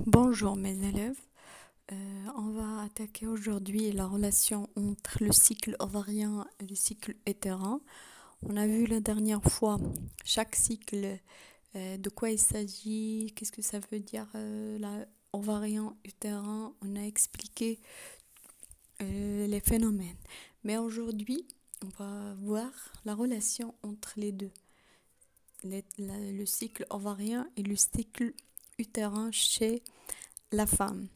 Bonjour mes élèves. On va attaquer aujourd'hui la relation entre le cycle ovarien et le cycle utérin. On a vu la dernière fois chaque cycle, de quoi il s'agit, qu'est-ce que ça veut dire ovarien, utérin. On a expliqué les phénomènes. Mais aujourd'hui, on va voir la relation entre les deux, le cycle ovarien et le cycle utérin chez la femme.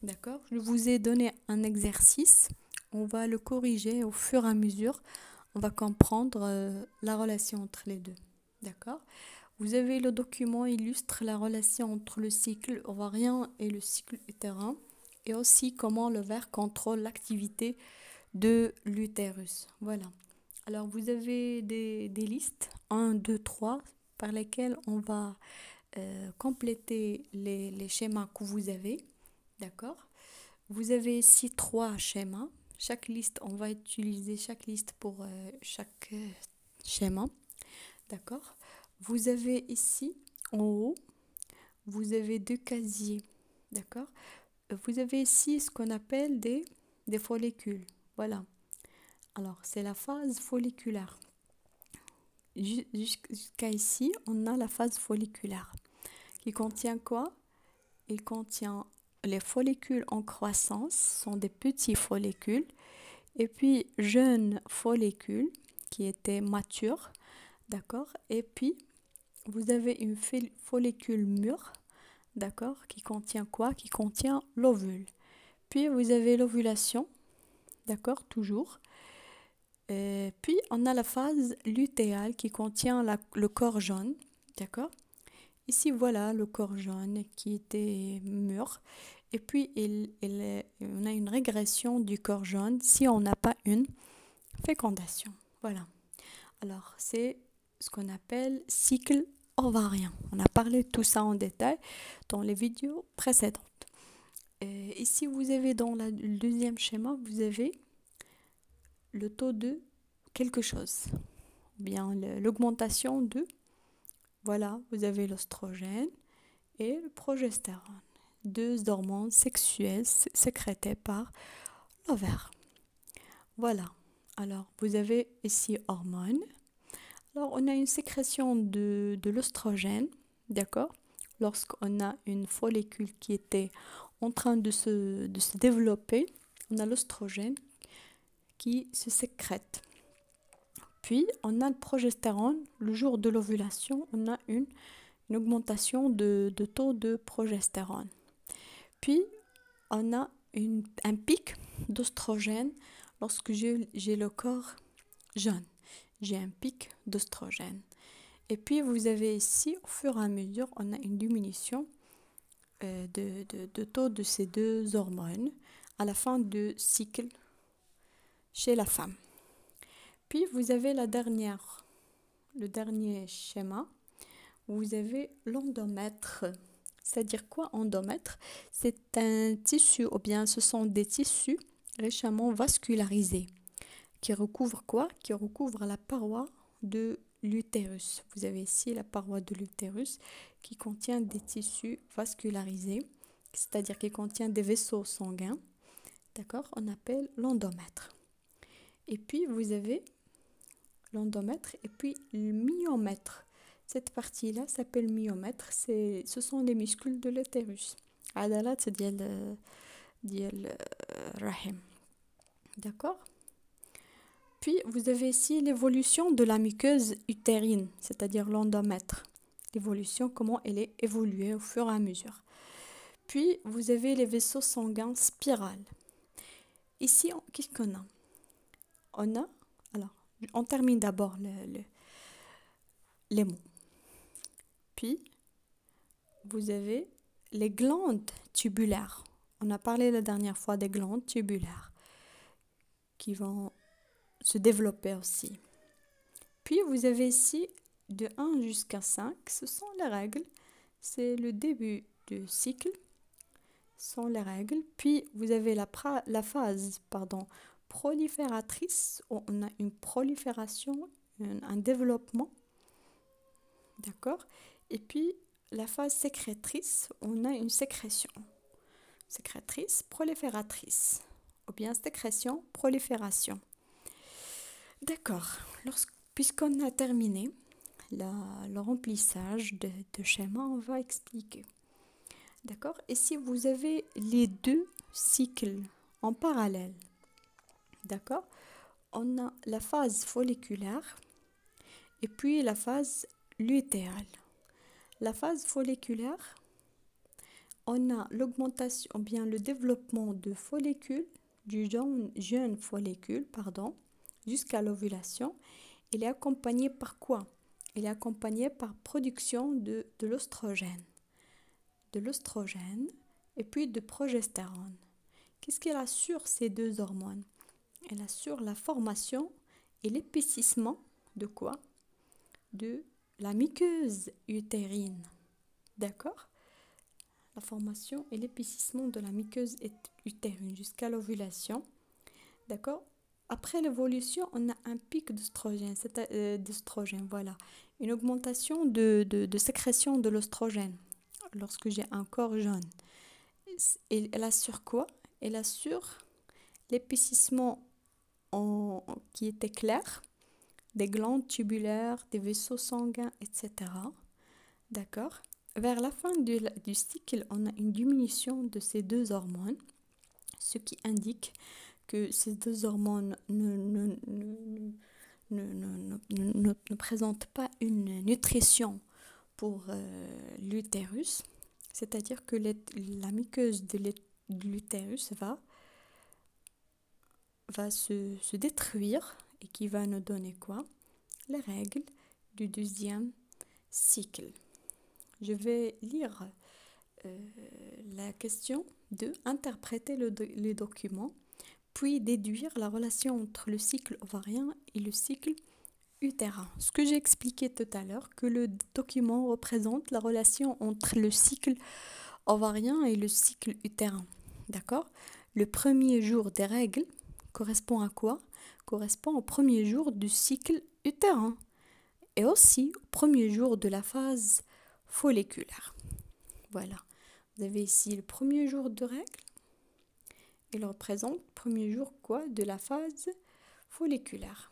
D'accord? Je vous ai donné un exercice. On va le corriger au fur et à mesure. On va comprendre la relation entre les deux. D'accord? Vous avez le document illustre la relation entre le cycle ovarien et le cycle utérin et aussi comment l'ovaire contrôle l'activité de l'utérus. Voilà. Alors vous avez des listes 1, 2, 3 par lesquelles on va compléter les schémas que vous avez. D'accord? Vous avez ici trois schémas. Chaque liste, on va utiliser chaque liste pour chaque schéma. D'accord? Vous avez ici, en haut, vous avez deux casiers. D'accord? Vous avez ici ce qu'on appelle des follicules. Voilà. Alors, c'est la phase folliculaire. Jusqu'à ici, on a la phase folliculaire qui contient quoi? Il contient les follicules en croissance, sont des petits follicules, et puis jeunes follicules qui étaient matures, d'accord? Et puis vous avez une follicule mûre, d'accord? Qui contient quoi? Qui contient l'ovule. Puis vous avez l'ovulation, d'accord? Toujours. Et puis on a la phase lutéale qui contient le corps jaune, d'accord? Ici, voilà le corps jaune qui était mûr. Et puis, on a une régression du corps jaune si on n'a pas une fécondation. Voilà. Alors, c'est ce qu'on appelle cycle ovarien. On a parlé de tout ça en détail dans les vidéos précédentes. Et ici, vous avez dans le deuxième schéma, vous avez le taux de quelque chose. Ou bien l'augmentation de, voilà, vous avez l'oestrogène et le progestérone, deux hormones sexuelles sécrétées par l'ovaire. Voilà. Alors, vous avez ici hormones. Alors, on a une sécrétion de l'oestrogène, d'accord? Lorsqu'on a une follicule qui était en train de se développer, on a l'oestrogène qui se sécrète. Puis, on a le progestérone. Le jour de l'ovulation, on a une augmentation de taux de progestérone. Puis, on a un pic d'oestrogène lorsque j'ai le corps jeune. J'ai un pic d'oestrogène. Et puis, vous avez ici, au fur et à mesure, on a une diminution de taux de ces deux hormones à la fin du cycle chez la femme. Puis, vous avez le dernier schéma. Vous avez l'endomètre. C'est-à-dire quoi, endomètre? C'est un tissu, ou bien ce sont des tissus richement vascularisés qui recouvrent quoi? Qui recouvrent la paroi de l'utérus. Vous avez ici la paroi de l'utérus qui contient des tissus vascularisés, c'est-à-dire qui contient des vaisseaux sanguins. D'accord? On appelle l'endomètre. Et puis vous avez l'endomètre et puis le myomètre. Cette partie-là s'appelle myomètre. Ce sont les muscles de l'utérus. عضلات ديال الرحم. D'accord? Puis vous avez ici l'évolution de la muqueuse utérine, c'est-à-dire l'endomètre. L'évolution, comment elle est évoluée au fur et à mesure. Puis vous avez les vaisseaux sanguins spirales. Ici, qu'est-ce qu'on a? Alors, on termine d'abord les mots. Puis, vous avez les glandes tubulaires. On a parlé la dernière fois des glandes tubulaires qui vont se développer aussi. Puis, vous avez ici de 1 jusqu'à 5, ce sont les règles. C'est le début du cycle, ce sont les règles. Puis, vous avez la phase prolifératrice, où on a une prolifération, un développement. D'accord? Et puis, la phase sécrétrice, on a une sécrétion. Sécrétrice, prolifératrice. Ou bien sécrétion, prolifération. D'accord. Puisqu'on a terminé le remplissage de schéma, on va expliquer. D'accord? Et si vous avez les deux cycles en parallèle, d'accord? On a la phase folliculaire et puis la phase lutéale. La phase folliculaire, on a l'augmentation, ou bien le développement de follicules, du jeune follicule, jusqu'à l'ovulation. Il est accompagné par quoi? Il est accompagné par production de l'oestrogène. De l'oestrogène et puis de progestérone. Qu'est-ce qu'elle assure ces deux hormones? Elle assure la formation et l'épaississement de quoi? De la muqueuse utérine. D'accord? La formation et l'épaississement de la muqueuse utérine jusqu'à l'ovulation. D'accord? Après l'évolution, on a un pic d'oestrogène, voilà. Une augmentation de sécrétion de l'oestrogène lorsque j'ai un corps jaune. Et elle assure quoi? Elle assure l'épaississement qui était clair des glandes tubulaires, des vaisseaux sanguins, etc. D'accord? Vers la fin du cycle, on a une diminution de ces deux hormones, ce qui indique que ces deux hormones ne présentent pas une nutrition pour l'utérus, c'est-à-dire que la muqueuse de l'utérus va se détruire et qui va nous donner quoi? Les règles du deuxième cycle. Je vais lire la question de interpréter les documents, puis déduire la relation entre le cycle ovarien et le cycle utérin. Ce que j'ai expliqué tout à l'heure, que le document représente la relation entre le cycle ovarien et le cycle utérin. D'accord? Le premier jour des règles correspond à quoi? Correspond au premier jour du cycle utérin et aussi au premier jour de la phase folliculaire. Voilà. Vous avez ici le premier jour de règles. Il représente le premier jour quoi? De la phase folliculaire.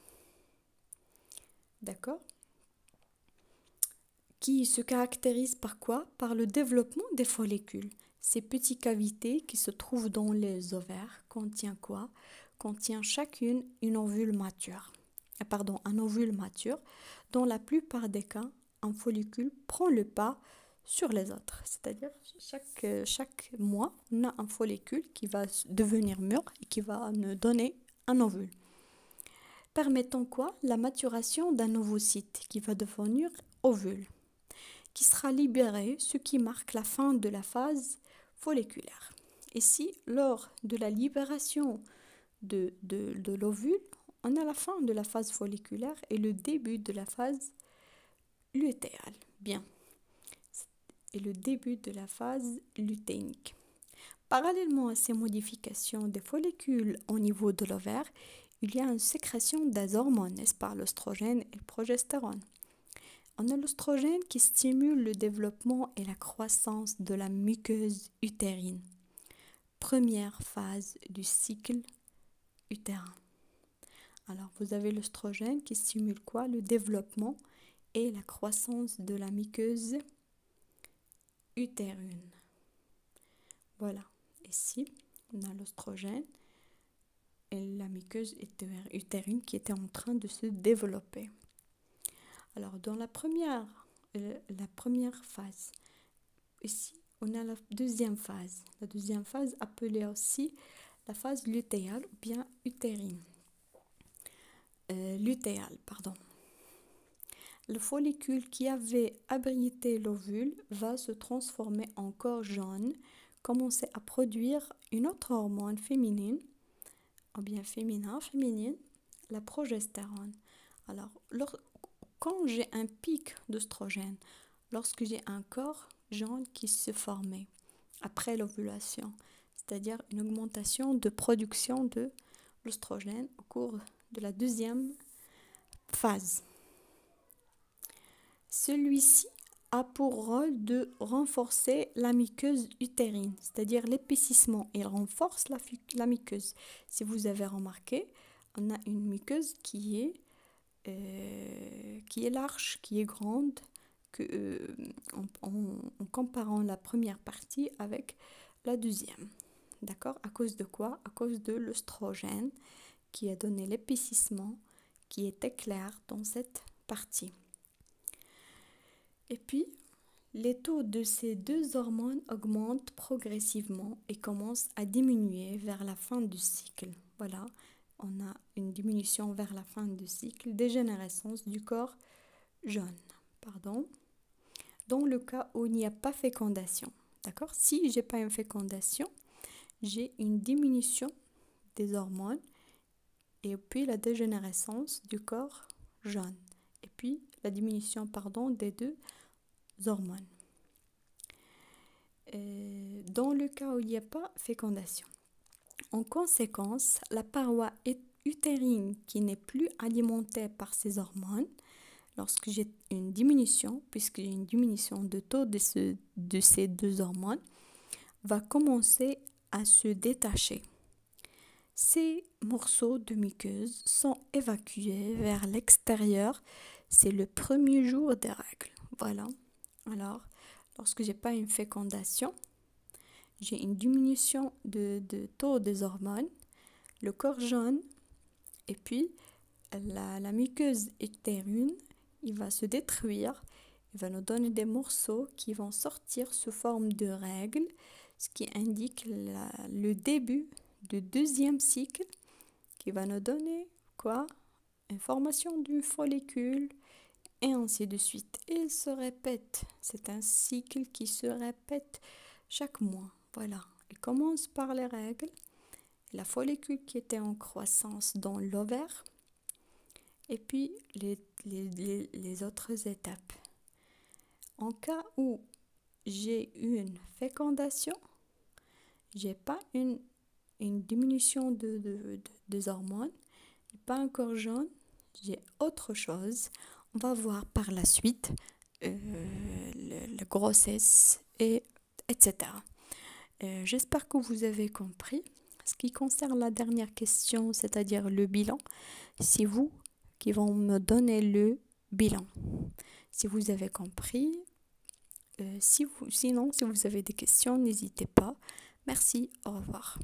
D'accord? Qui se caractérise par quoi? Par le développement des follicules. Ces petites cavités qui se trouvent dans les ovaires contiennent quoi? Contient chacune une ovule mature. Un ovule mature. Dans la plupart des cas, un follicule prend le pas sur les autres. C'est-à-dire chaque mois, on a un follicule qui va devenir mûr et qui va nous donner un ovule. Permettant quoi? La maturation d'un ovocyte qui va devenir ovule, qui sera libéré, ce qui marque la fin de la phase folliculaire. Ici, lors de la libération de l'ovule, on a la fin de la phase folliculaire et le début de la phase lutéale. Bien. Et le début de la phase lutéinique. Parallèlement à ces modifications des follicules au niveau de l'ovaire, il y a une sécrétion des hormones, n'est-ce pas, l'oestrogène et le progestérone. On a l'oestrogène qui stimule le développement et la croissance de la muqueuse utérine. Première phase du cycle utérin. Alors, vous avez l'oestrogène qui stimule quoi? Le développement et la croissance de la muqueuse utérine. Voilà. Ici, on a l'oestrogène et la muqueuse utérine qui était en train de se développer. Alors, dans la première phase, ici, on a la deuxième phase. La deuxième phase appelée aussi la phase lutéale ou bien utérine. Le follicule qui avait abrité l'ovule va se transformer en corps jaune, commencer à produire une autre hormone féminine, ou bien féminine, la progestérone. Alors, quand j'ai un pic d'œstrogène, lorsque j'ai un corps jaune qui se formait après l'ovulation, c'est-à-dire une augmentation de production de l'œstrogène au cours de la deuxième phase. Celui-ci a pour rôle de renforcer la muqueuse utérine, c'est-à-dire l'épaississement. Il renforce la muqueuse. Si vous avez remarqué, on a une muqueuse qui est large, qui est grande, en comparant la première partie avec la deuxième. D'accord? À cause de quoi? À cause de l'œstrogène qui a donné l'épaississement qui était clair dans cette partie. Et puis, les taux de ces deux hormones augmentent progressivement et commencent à diminuer vers la fin du cycle. Voilà, on a une diminution vers la fin du cycle, dégénérescence du corps jaune. Dans le cas où il n'y a pas fécondation. D'accord? Si j'ai pas une fécondation, j'ai une diminution des hormones et puis la dégénérescence du corps jaune. Et puis la diminution, des deux hormones. Dans le cas où il n'y a pas fécondation. En conséquence, la paroi utérine qui n'est plus alimentée par ces hormones, lorsque j'ai une diminution, puisque j'ai une diminution de taux de ces deux hormones, va commencer à se détacher. Ces morceaux de muqueuse sont évacués vers l'extérieur. C'est le premier jour des règles. Voilà. Alors, lorsque j'ai pas une fécondation, j'ai une diminution de taux des hormones, le corps jaune, et puis la muqueuse utérine, il va se détruire, il va nous donner des morceaux qui vont sortir sous forme de règles, ce qui indique le début du deuxième cycle, qui va nous donner quoi? Une formation du follicule, et ainsi de suite. Il se répète. C'est un cycle qui se répète chaque mois. Voilà. Il commence par les règles, la follicule qui était en croissance dans l'ovaire, et puis les autres étapes. En cas où j'ai une fécondation, j'ai pas une diminution des hormones, pas un corps jaune, j'ai autre chose. On va voir par la suite la grossesse, etc. J'espère que vous avez compris. Ce qui concerne la dernière question, c'est-à-dire le bilan, c'est vous qui vont me donner le bilan. Si vous avez compris, sinon, si vous avez des questions, n'hésitez pas. Merci, au revoir.